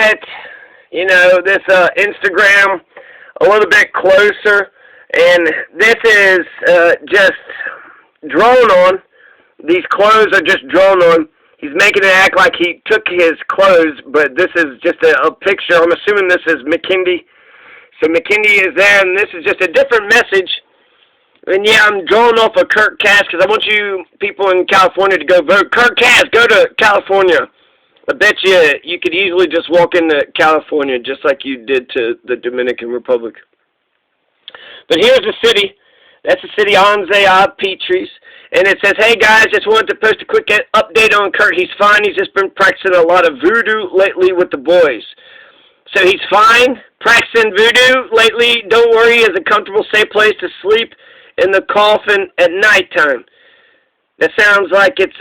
at, this Instagram a little bit closer, and this is just drawn on. These clothes are just drawn on. He's making it act like he took his clothes, but this is just a picture. I'm assuming this is McKinley. So McKinley is there, and this is just a different message. And yeah, I'm drawing off of Kurt Cass because I want you people in California to go vote. Kurt Cass, go to California. I bet you could easily just walk into California just like you did to the Dominican Republic. But here's the city. That's the city, Onze a Petries. And it says, hey guys, just wanted to post a quick update on Kurt. He's fine. He's just been practicing a lot of voodoo lately with the boys. So he's fine, practicing voodoo lately. Don't worry, he has a comfortable, safe place to sleep in the coffin at nighttime. That sounds like it's,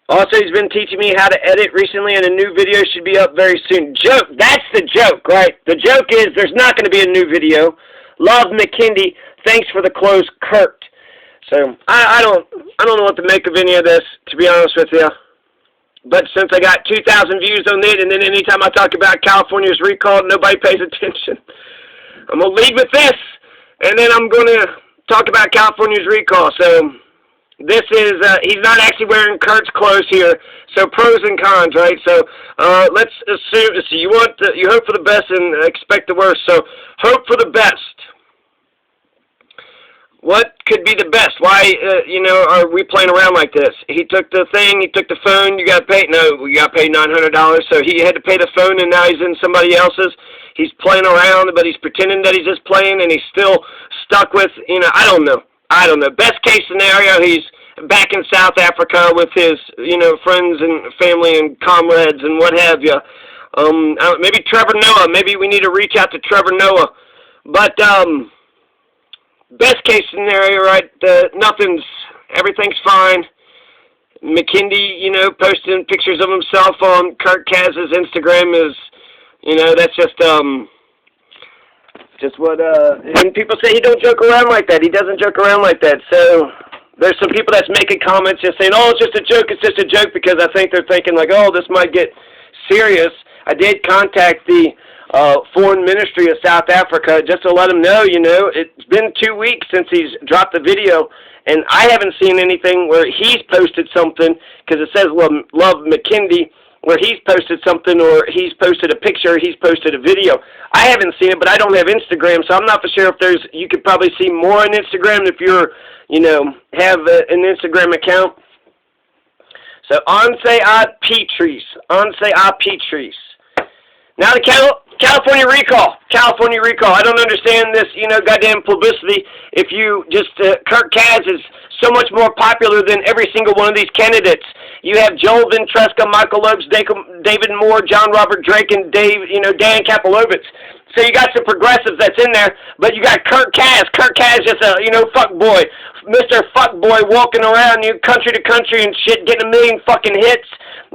Also, he's been teaching me how to edit recently, and a new video should be up very soon. Joke. That's the joke, right? The joke is there's not going to be a new video. Love, McKinley. Thanks for the close, Kurt. So, I don't know what to make of any of this, to be honest with you. But since I got 2,000 views on it, and then anytime I talk about California's recall, nobody pays attention. I'm going to lead with this, and then I'm going to talk about California's recall. So, this is, he's not actually wearing Kurt's clothes here, so pros and cons, right? So, let's assume, so you hope for the best and expect the worst, so hope for the best. What could be the best? Why, are we playing around like this? He took the thing, he took the phone, you got to pay, no, you got to pay $900, so he had to pay the phone, and now he's in somebody else's. He's playing around, but he's pretending that he's just playing, and he's still stuck with, I don't know. Best case scenario, he's back in South Africa with his, friends and family and comrades and what have you. Maybe Trevor Noah. Maybe we need to reach out to Trevor Noah. But, best case scenario, right, everything's fine. McKinley, posting pictures of himself on Kurt Cass's Instagram is, that's just what, and people say he don't joke around like that. He doesn't joke around like that. So there's some people that's making comments just saying, oh, it's just a joke, because I think they're thinking like, oh, this might get serious. I did contact the Foreign Ministry of South Africa just to let them know, it's been 2 weeks since he's dropped the video, and I haven't seen anything where he's posted something, because it says Love McKinley, where he's posted something, or he's posted a picture, or he's posted a video. I haven't seen it, but I don't have Instagram, so I'm not for sure if you could probably see more on Instagram if you're, have an Instagram account. So, Onze a Petries. Now the California recall. I don't understand this, goddamn publicity. If you just, Kurt Cass is so much more popular than every single one of these candidates. You have Joel Ventresca, Michael Lopes, David Moore, John Robert Drake, and Dan Kapelovitz. So you got some progressives that's in there, but you got Kurt Cass. Kurt Cass just a, fuck boy. Mr. Fuck Boy walking around, country to country and shit, getting a million fucking hits.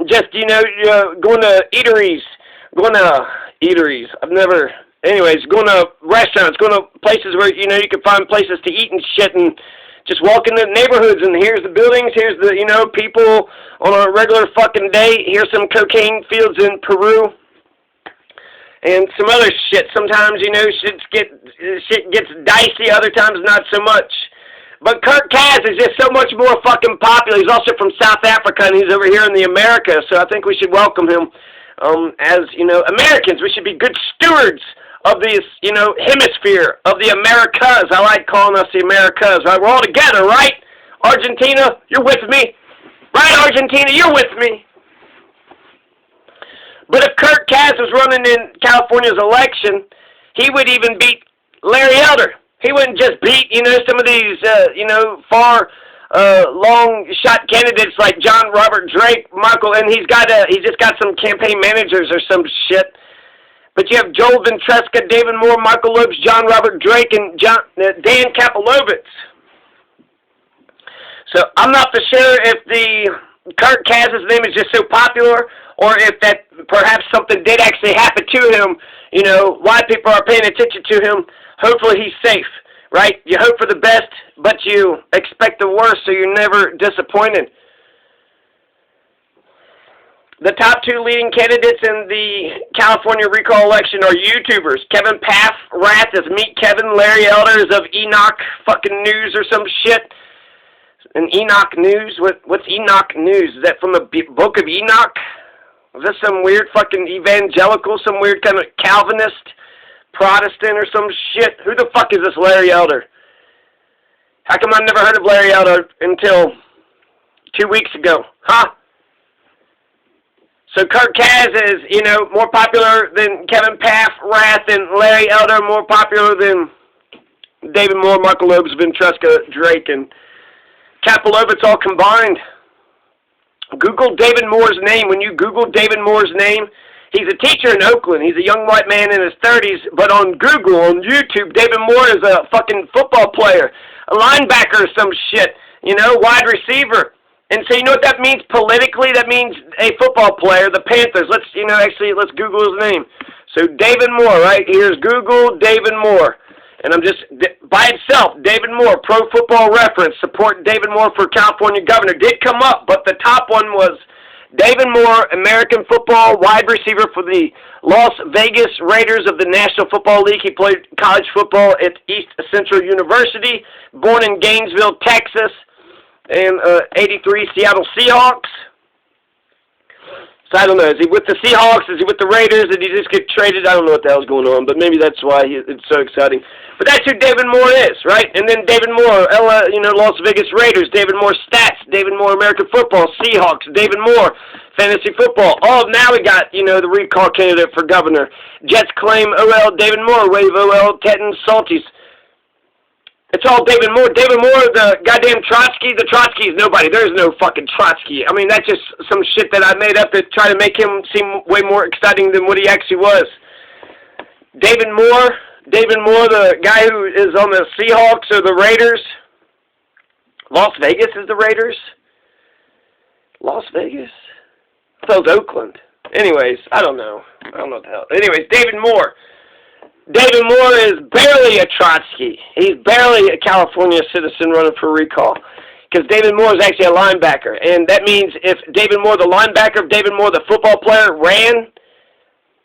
Just, going to eateries. Anyways, going to restaurants, going to places where, you can find places to eat and shit, and just walk in the neighborhoods, and here's the buildings, here's the, people on a regular fucking day. Here's some cocaine fields in Peru, and some other shit. Sometimes, shit gets dicey, other times not so much. But Kurt Cass is just so much more fucking popular. He's also from South Africa, and he's over here in the Americas, so I think we should welcome him. As, Americans, we should be good stewards of this, hemisphere of the Americas. I like calling us the Americas, right? We're all together, right? Argentina, you're with me. Right, Argentina, you're with me. But if Kurt Cass was running in California's election, he would even beat Larry Elder. He wouldn't just beat, some of these, far long shot candidates like John Robert Drake, Michael, and he's just got some campaign managers or some shit. But you have Joel Ventresca, David Moore, Michael Lopes, John Robert Drake, and Dan Kapelovitz. So I'm not for sure if the Kurt Cass's name is just so popular, or if that perhaps something did actually happen to him. Why people are paying attention to him. Hopefully he's safe. Right? You hope for the best, but you expect the worst, so you're never disappointed. The top 2 leading candidates in the California recall election are YouTubers. Kevin Pafrat is Meet Kevin. Larry Elder is of Enoch fucking News or some shit. And Enoch News? What's Enoch News? Is that from the book of Enoch? Is this some weird fucking evangelical, some weird kind of Calvinist, Protestant or some shit? Who the fuck is this Larry Elder? How come I've never heard of Larry Elder until 2 weeks ago? Huh? So Kurt Kaz is, you know, more popular than Kevin Pafrat, and Larry Elder more popular than David Moore, Michael Lopes, Ventresca, Drake, and Kapelovitz all combined. Google David Moore's name. When you Google David Moore's name, he's a teacher in Oakland. He's a young white man in his 30s, but on Google, on YouTube, David Moore is a fucking football player, a linebacker or some shit, you know, wide receiver. And so you know what that means politically? That means a football player, the Panthers. Let's Google his name. So David Moore, right? Here's Google David Moore. And I'm just, by itself, David Moore, Pro Football Reference, support David Moore for California governor, did come up, but the top one was David Moore, American football wide receiver for the Las Vegas Raiders of the National Football League. He played college football at East Central University, born in Gainesville, Texas. And 83 Seattle Seahawks. So I don't know. Is he with the Seahawks? Is he with the Raiders? Did he just get traded? I don't know what the hell's going on, but maybe that's why it's so exciting. But that's who David Moore is, right? And then David Moore, Las Vegas Raiders. David Moore stats. David Moore American football. Seahawks. David Moore fantasy football. Oh, now we got, the recall candidate for governor. Jets claim OL David Moore. Wave OL Teton Salties. It's all David Moore. David Moore, the goddamn Trotsky. The Trotsky is nobody. There's no fucking Trotsky. I mean, that's just some shit that I made up to try to make him seem way more exciting than what he actually was. David Moore, the guy who is on the Seahawks or the Raiders. Las Vegas is the Raiders? Las Vegas? I thought it was Oakland. Anyways, I don't know. I don't know what the hell. Anyways, David Moore. David Moore is barely a Trotsky. He's barely a California citizen running for recall. Because David Moore is actually a linebacker. And that means if David Moore, the linebacker, if David Moore, the football player, ran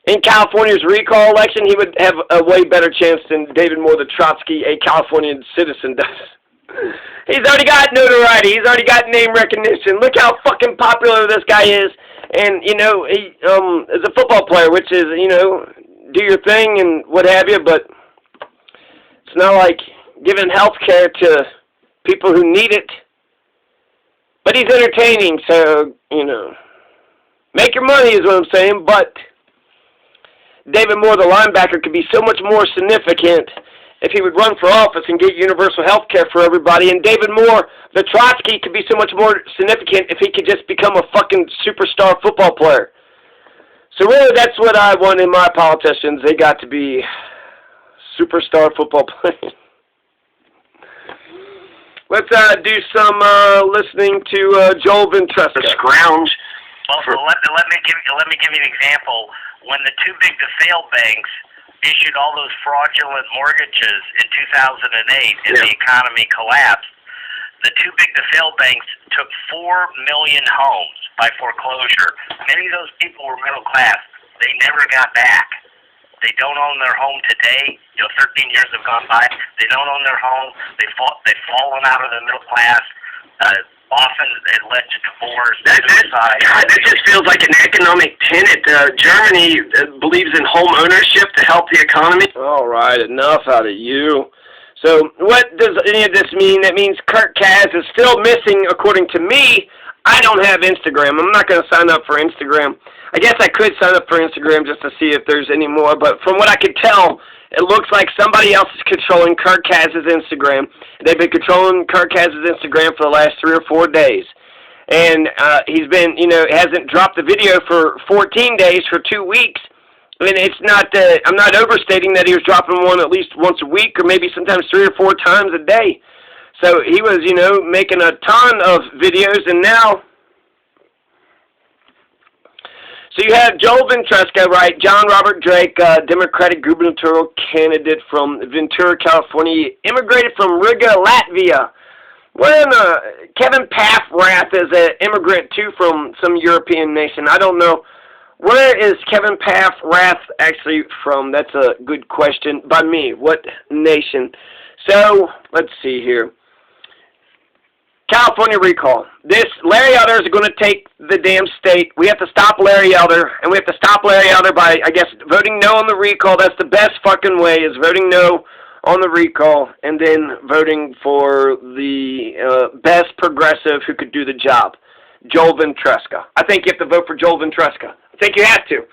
in California's recall election, he would have a way better chance than David Moore, the Trotsky, a Californian citizen, does. He's already got notoriety. He's already got name recognition. Look how fucking popular this guy is. And, he is a football player, which is, do your thing and what have you, but it's not like giving health care to people who need it. But he's entertaining, so, make your money is what I'm saying, but David Moore, the linebacker, could be so much more significant if he would run for office and get universal health care for everybody, and David Moore, the Trotsky, could be so much more significant if he could just become a fucking superstar football player. So really, that's what I want in my politicians. They got to be superstar football players. Let's do some listening to Joel Ventresca. Scrounge. Well, let me give you an example. When the too big to fail banks issued all those fraudulent mortgages in 2008 and the economy collapsed, the too big to fail banks took 4 million homes by foreclosure. Many of those people were middle class. They never got back. They don't own their home today. 13 years have gone by. They don't own their home. They've fallen out of the middle class. Often it led to divorce, suicide. God, that just feels like an economic tenet. Germany believes in home ownership to help the economy. All right, enough out of you. So what does any of this mean? That means Kurt Kaz is still missing, according to me. I don't have Instagram. I'm not going to sign up for Instagram. I guess I could sign up for Instagram just to see if there's any more, but from what I could tell, it looks like somebody else is controlling Kurt Kaz's Instagram. They've been controlling Kurt Kaz's Instagram for the last 3 or 4 days. And he's been, hasn't dropped the video for 14 days, for 2 weeks. I mean, it's not, I'm not overstating that he was dropping one at least once a week or maybe sometimes 3 or 4 times a day. So he was, making a ton of videos, and now, so you have Joel Ventresca, right, John Robert Drake, Democratic gubernatorial candidate from Ventura, California. He immigrated from Riga, Latvia, When Kevin Pafrat is an immigrant too from some European nation. I don't know. Where is Kevin Pafrat actually from? That's a good question. By me, what nation? So, let's see here. California recall. This, Larry Elder is going to take the damn state. We have to stop Larry Elder, and we have to stop Larry Elder by, I guess, voting no on the recall. That's the best fucking way, is voting no on the recall, and then voting for the best progressive who could do the job, Joel Ventresca. I think you have to vote for Joel Ventresca. I think you have to.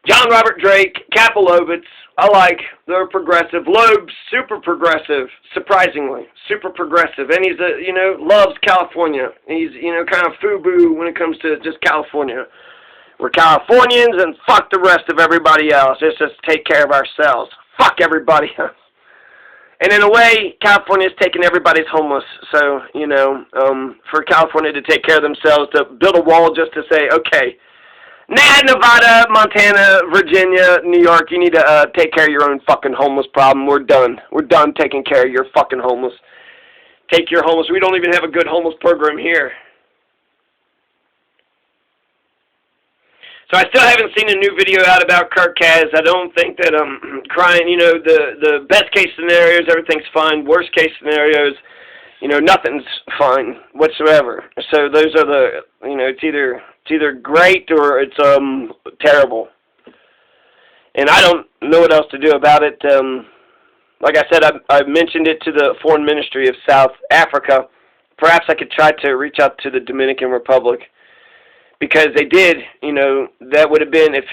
John Robert Drake, Kapelovitz, I like. They're progressive. Loeb's super progressive, surprisingly. Super progressive. And he's, loves California. He's, kind of FUBU when it comes to just California. We're Californians and fuck the rest of everybody else. Let's just take care of ourselves. Fuck everybody else. And in a way, California's taking everybody's homeless. So, for California to take care of themselves, to build a wall just to say, okay, Nevada, Montana, Virginia, New York, you need to take care of your own fucking homeless problem. We're done. We're done taking care of your fucking homeless. Take your homeless. We don't even have a good homeless program here. So I still haven't seen a new video out about Kirkaz. I don't think that crying, the best case scenarios, everything's fine. Worst case scenarios, nothing's fine whatsoever. So those are the, it's either great or it's terrible. And I don't know what else to do about it. Like I said, I mentioned it to the Foreign Ministry of South Africa. Perhaps I could try to reach out to the Dominican Republic. Because they did, that would have been, if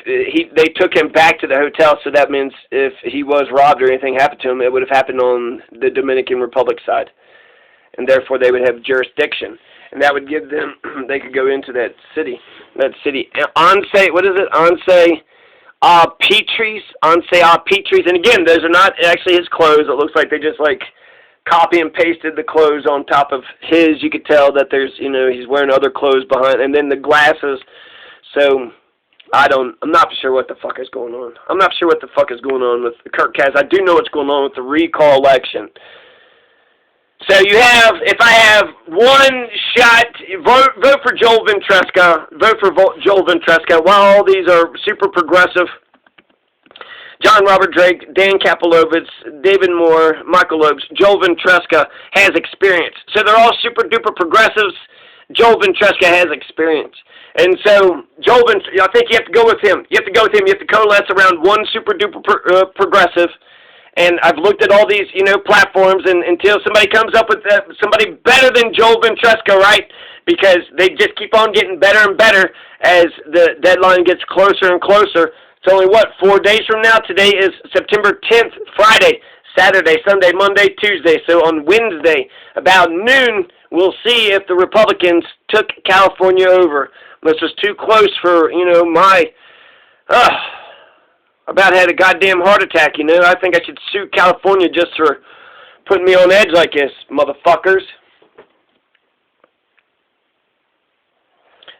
they took him back to the hotel, so that means if he was robbed or anything happened to him, it would have happened on the Dominican Republic side. And therefore they would have jurisdiction. And that would give them, they could go into that city. Onse, what is it? Onse Petries. And again, those are not actually his clothes. It looks like they just copy and pasted the clothes on top of his. You could tell that there's, he's wearing other clothes behind, and then the glasses. So, I'm not sure what the fuck is going on. I'm not sure what the fuck is going on with Kirkaz. I do know what's going on with the recall election. So you have, if I have one shot, vote for Joel Ventresca. Vote for Joel Ventresca. While all these are super progressive, John Robert Drake, Dan Kapelovitz, David Moore, Michael Loebs, Joel Ventresca has experience. So they're all super duper progressives. Joel Ventresca has experience. And so I think you have to go with him. You have to go with him. You have to coalesce around one super duper progressive. And I've looked at all these, platforms, and until somebody comes up with somebody better than Joel Ventresca, right? Because they just keep on getting better and better as the deadline gets closer and closer. It's only, 4 days from now? Today is September 10th, Friday, Saturday, Sunday, Monday, Tuesday. So on Wednesday, about noon, we'll see if the Republicans took California over. This was too close for, about had a goddamn heart attack, I think I should sue California just for putting me on edge like this, motherfuckers.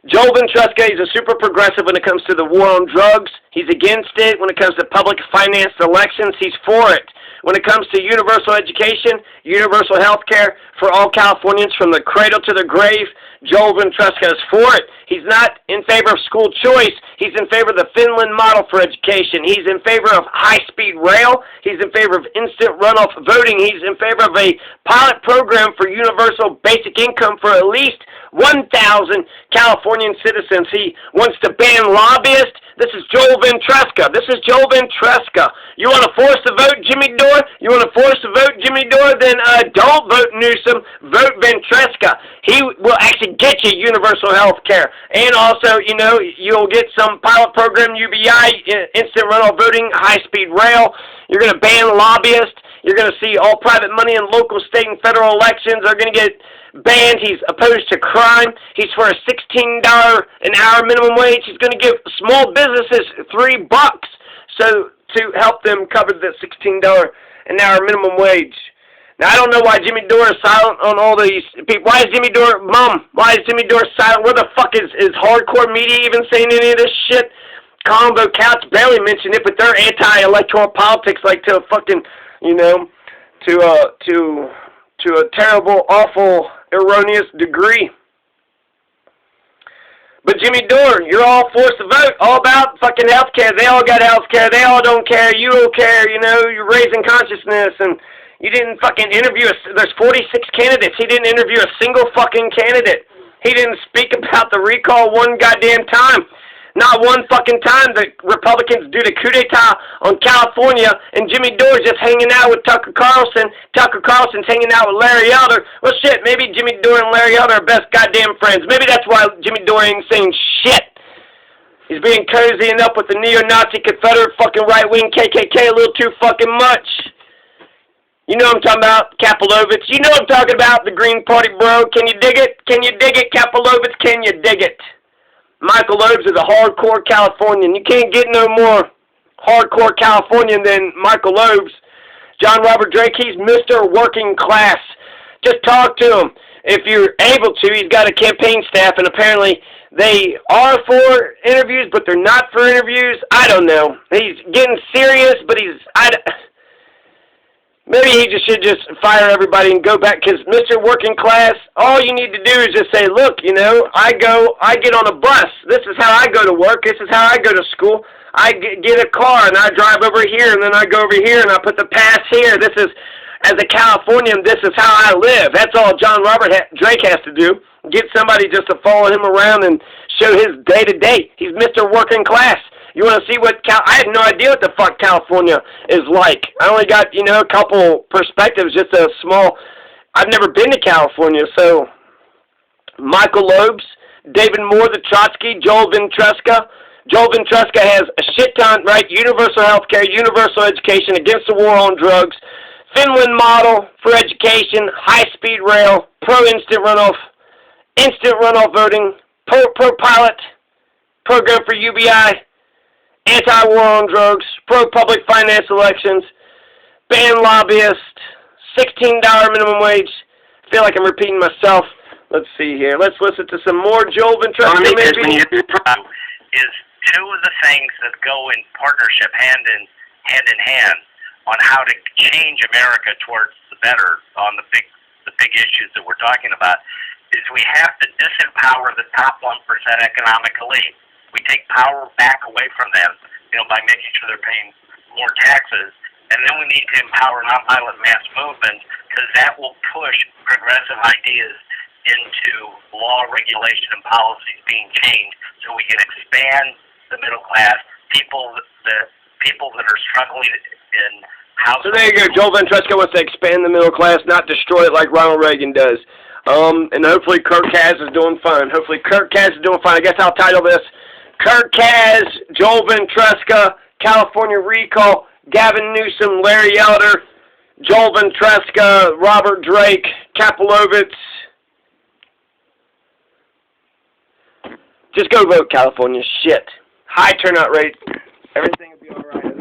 Joel Ventresca is a super progressive when it comes to the war on drugs. He's against it. When it comes to public financed elections, he's for it. When it comes to universal education, universal health care for all Californians from the cradle to the grave, Joel Ventresca is for it. He's not in favor of school choice. He's in favor of the Finland model for education. He's in favor of high-speed rail. He's in favor of instant runoff voting. He's in favor of a pilot program for universal basic income for at least 1,000 Californian citizens. He wants to ban lobbyists. This is Joel Ventresca. This is Joel Ventresca. You want to force the vote, Jimmy Dore? You want to force the vote, Jimmy Dore? Then don't vote Newsom. Vote Ventresca. He will actually get you universal health care. And also, you'll get some pilot program, UBI, instant runoff voting, high-speed rail. You're going to ban lobbyists. You're going to see all private money in local, state, and federal elections are going to get banned. He's opposed to crime. He's for a $16 an hour minimum wage. He's going to give small businesses $3 so to help them cover the $16 an hour minimum wage. Now, I don't know why Jimmy Dore is silent on all these people. Why is Jimmy Dore, why is Jimmy Dore silent? Where the fuck is hardcore media even saying any of this shit? Combo Couch barely mentioned it, but they're anti-electoral politics, like to fucking, to to a terrible, awful, erroneous degree. But Jimmy Dore, you're all forced to vote, all about fucking healthcare. They all got healthcare. They all don't care. You don't care. You know, you're raising consciousness, and you didn't fucking interview. There's 46 candidates. He didn't interview a single fucking candidate. He didn't speak about the recall one goddamn time. Not one fucking time the Republicans do the coup d'etat on California, and Jimmy Dore's just hanging out with Tucker Carlson. Tucker Carlson's hanging out with Larry Elder. Well, shit, maybe Jimmy Dore and Larry Elder are best goddamn friends. Maybe that's why Jimmy Dore ain't saying shit. He's being cozying up with the neo-Nazi Confederate fucking right-wing KKK a little too fucking much. You know what I'm talking about, Kapelovitz. You know what I'm talking about, the Green Party, bro. Can you dig it? Can you dig it, Kapelovitz? Can you dig it? Michael Loebs is a hardcore Californian. You can't get no more hardcore Californian than Michael Loebs. John Robert Drake, he's Mr. Working Class. Just talk to him. If you're able to, he's got a campaign staff, and apparently they are for interviews, but they're not for interviews. I don't know. He's getting serious, but maybe he should fire everybody and go back, because Mr. Working Class, all you need to do is just say, look, you know, I get on a bus. This is how I go to work. This is how I go to school. I get a car, and I drive over here, and then I go over here, and I put the pass here. This is, as a Californian, this is how I live. That's all John Robert Drake has to do. Get somebody just to follow him around and show his day-to-day. He's Mr. Working Class. You want to see what I had no idea what the fuck California is like. I only got, you know, a couple perspectives, just a small. I've never been to California, so Michael Loebs, David Moore, the Trotsky, Joel Ventresca. Joel Ventresca has a shit ton, right? Universal health care, universal education, against the war on drugs, Finland model for education, high-speed rail, pro-instant runoff voting, pro-pilot program for UBI, anti-war on drugs, pro-public finance elections, ban lobbyists, $16 minimum wage. I feel like I'm repeating myself. Let's see here. Let's listen to some more Joel Ventresca. Is two of the things that go in partnership, hand in hand, on how to change America towards the better on the big issues that we're talking about, is we have to disempower the top 1% economic elite. We take power back away from them, you know, by making sure they're paying more taxes. And then we need to empower nonviolent mass movements, because that will push progressive ideas into law, regulation, and policies being changed, so we can expand the middle class, people that are struggling in housing. So there you go. Joel Ventresca wants to expand the middle class, not destroy it like Ronald Reagan does. And hopefully Kirk Kaz is doing fine. I guess I'll title this Kirk Kaz, Joel Ventresca, California recall, Gavin Newsom, Larry Elder, Joel Ventresca, Robert Drake, Kapelovitz. Just go vote, California. Shit. High turnout rate. Everything will be all right.